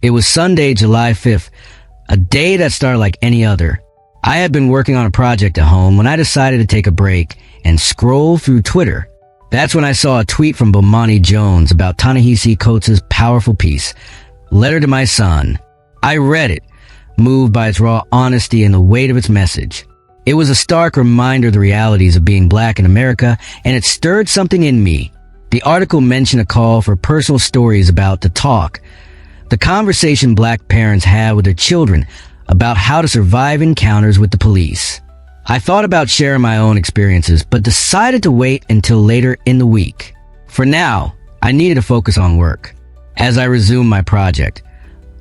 It was Sunday, July 5th, a day that started like any other. I had been working on a project at home when I decided to take a break and scroll through Twitter. That's when I saw a tweet from Bomani Jones about Ta-Nehisi Coates' powerful piece, Letter to My Son. I read it, moved by its raw honesty and the weight of its message. It was a stark reminder of the realities of being black in America, and it stirred something in me. The article mentioned a call for personal stories about the talk, the conversation black parents have with their children about how to survive encounters with the police. I thought about sharing my own experiences, but decided to wait until later in the week. For now, I needed to focus on work. As I resumed my project,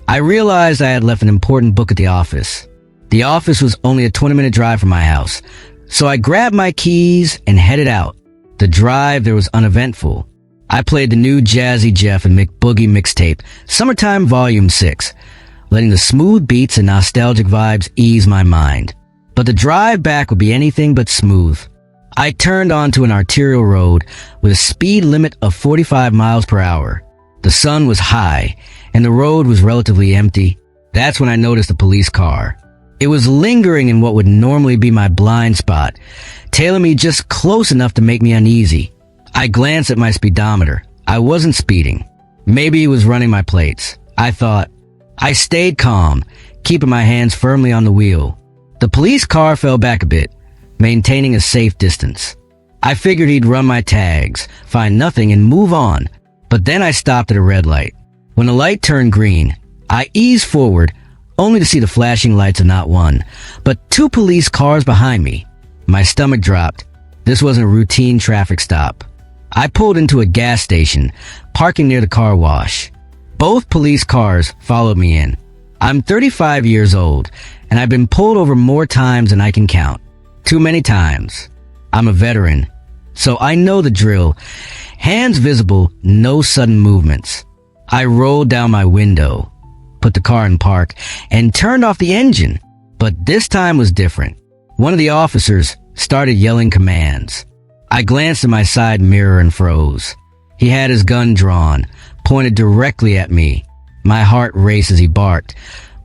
I realized I had left an important book at the office. The office was only a 20-minute drive from my house, so I grabbed my keys and headed out. The drive there was uneventful. I played the new Jazzy Jeff and McBoogie mixtape, Summertime Volume 6, letting the smooth beats and nostalgic vibes ease my mind. But the drive back would be anything but smooth. I turned onto an arterial road with a speed limit of 45 miles per hour. The sun was high, and the road was relatively empty. That's when I noticed a police car. It was lingering in what would normally be my blind spot, tailing me just close enough to make me uneasy. I glanced at my speedometer. I wasn't speeding. Maybe he was running my plates. I thought. I stayed calm, keeping my hands firmly on the wheel. The police car fell back a bit, maintaining a safe distance. I figured he'd run my tags, find nothing, and move on. But then I stopped at a red light. When the light turned green, I eased forward, only to see the flashing lights of not one, but two police cars behind me. My stomach dropped. This wasn't a routine traffic stop. I pulled into a gas station, parking near the car wash. Both police cars followed me in. I'm 35 years old, and I've been pulled over more times than I can count. Too many times. I'm a veteran, so I know the drill. Hands visible, no sudden movements. I rolled down my window, put the car in park, and turned off the engine. But this time was different. One of the officers started yelling commands. I glanced at my side mirror and froze. He had his gun drawn, pointed directly at me. My heart raced as he barked,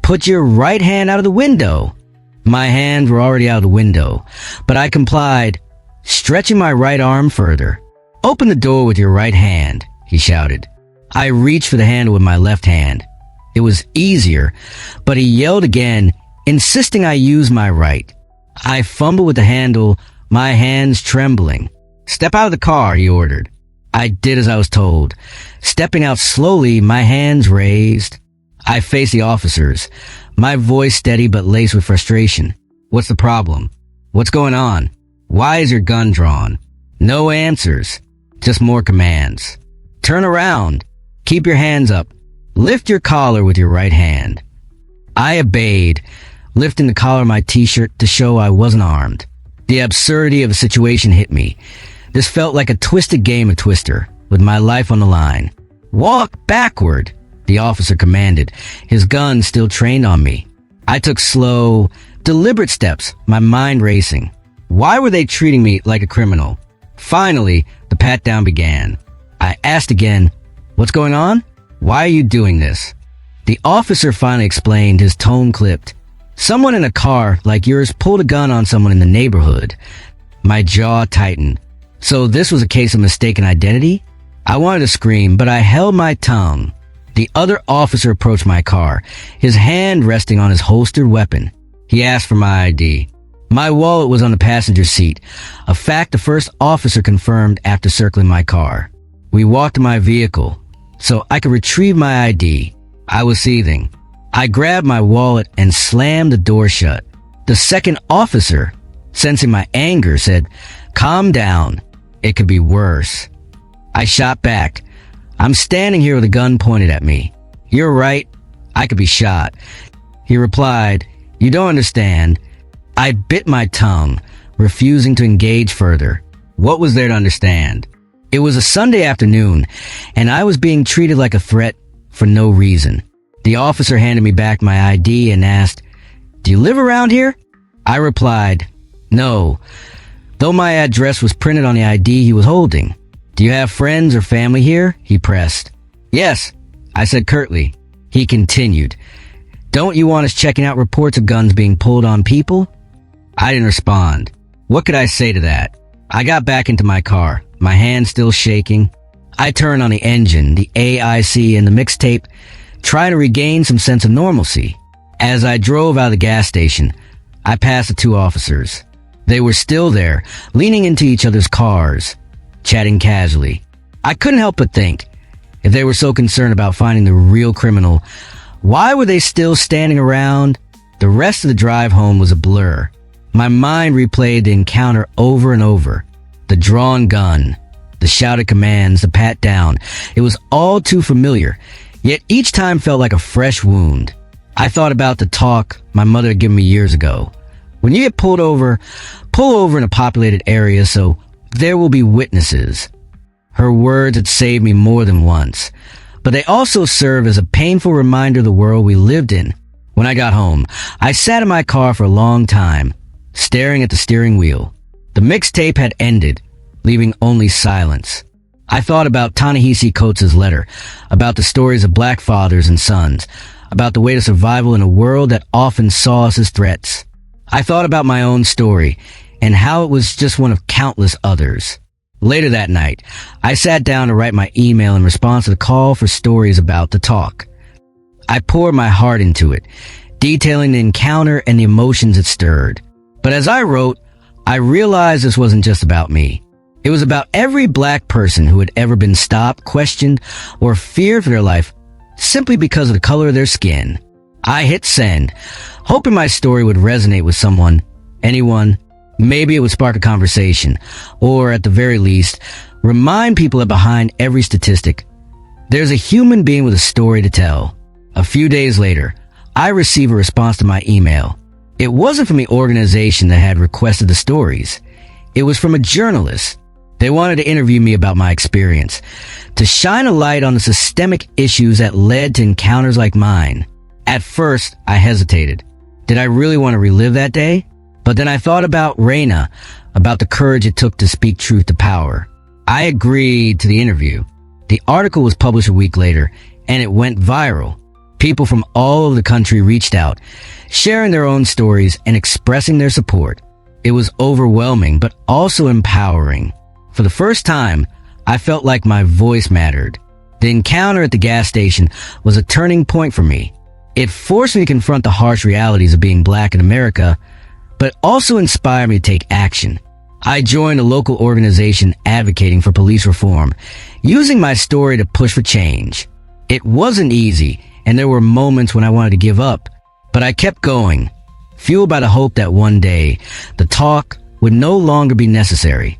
"Put your right hand out of the window." My hands were already out of the window, but I complied, stretching my right arm further. "Open the door with your right hand," he shouted. I reached for the handle with my left hand. It was easier, but he yelled again, insisting I use my right. I fumbled with the handle, my hands trembling. "Step out of the car," he ordered. I did as I was told. Stepping out slowly, my hands raised. I faced the officers, my voice steady but laced with frustration. "What's the problem? What's going on? Why is your gun drawn?" No answers, just more commands. "Turn around. Keep your hands up. Lift your collar with your right hand." I obeyed, lifting the collar of my t-shirt to show I wasn't armed. The absurdity of the situation hit me. This felt like a twisted game of Twister, with my life on the line. "Walk backward," the officer commanded, his gun still trained on me. I took slow, deliberate steps, my mind racing. Why were they treating me like a criminal? Finally, the pat-down began. I asked again, "What's going on? Why are you doing this?" The officer finally explained, his tone clipped. "Someone in a car like yours pulled a gun on someone in the neighborhood." My jaw tightened. So this was a case of mistaken identity? I wanted to scream, but I held my tongue. The other officer approached my car, his hand resting on his holstered weapon. He asked for my ID. My wallet was on the passenger seat, a fact the first officer confirmed after circling my car. We walked to my vehicle, so I could retrieve my ID. I was seething. I grabbed my wallet and slammed the door shut. The second officer, sensing my anger, said, "Calm down. It could be worse." I shot back. "I'm standing here with a gun pointed at me. You're right. I could be shot." He replied, "You don't understand." I bit my tongue, refusing to engage further. What was there to understand? It was a Sunday afternoon, and I was being treated like a threat for no reason. The officer handed me back my ID and asked, "Do you live around here?" I replied, "No," though my address was printed on the ID he was holding. "Do you have friends or family here?" he pressed. "Yes," I said curtly. He continued, "Don't you want us checking out reports of guns being pulled on people?" I didn't respond. What could I say to that? I got back into my car, my hand still shaking. I turned on the engine, the AIC, and the mixtape, trying to regain some sense of normalcy. As I drove out of the gas station, I passed the two officers. They were still there, leaning into each other's cars, chatting casually. I couldn't help but think, if they were so concerned about finding the real criminal, why were they still standing around? The rest of the drive home was a blur. My mind replayed the encounter over and over. The drawn gun, the shouted commands, the pat down. It was all too familiar, yet each time felt like a fresh wound. I thought about the talk my mother had given me years ago. When you get pull over in a populated area so there will be witnesses. Her words had saved me more than once, but they also serve as a painful reminder of the world we lived in. When I got home, I sat in my car for a long time, staring at the steering wheel. The mixtape had ended, leaving only silence. I thought about Ta-Nehisi Coates' letter, about the stories of black fathers and sons, about the way to survival in a world that often saw us as threats. I thought about my own story and how it was just one of countless others. Later that night, I sat down to write my email in response to the call for stories about the talk. I poured my heart into it, detailing the encounter and the emotions it stirred. But as I wrote, I realized this wasn't just about me. It was about every black person who had ever been stopped, questioned, or feared for their life simply because of the color of their skin. I hit send, hoping my story would resonate with someone, anyone. Maybe it would spark a conversation, or at the very least, remind people that behind every statistic, there's a human being with a story to tell. A few days later, I received a response to my email. It wasn't from the organization that had requested the stories. It was from a journalist. They wanted to interview me about my experience, to shine a light on the systemic issues that led to encounters like mine. At first, I hesitated. Did I really want to relive that day? But then I thought about Raina, about the courage it took to speak truth to power. I agreed to the interview. The article was published a week later, and it went viral. People from all over the country reached out, sharing their own stories and expressing their support. It was overwhelming, but also empowering. For the first time, I felt like my voice mattered. The encounter at the gas station was a turning point for me. It forced me to confront the harsh realities of being black in America, but also inspired me to take action. I joined a local organization advocating for police reform, using my story to push for change. It wasn't easy, and there were moments when I wanted to give up, but I kept going, fueled by the hope that one day, the talk would no longer be necessary.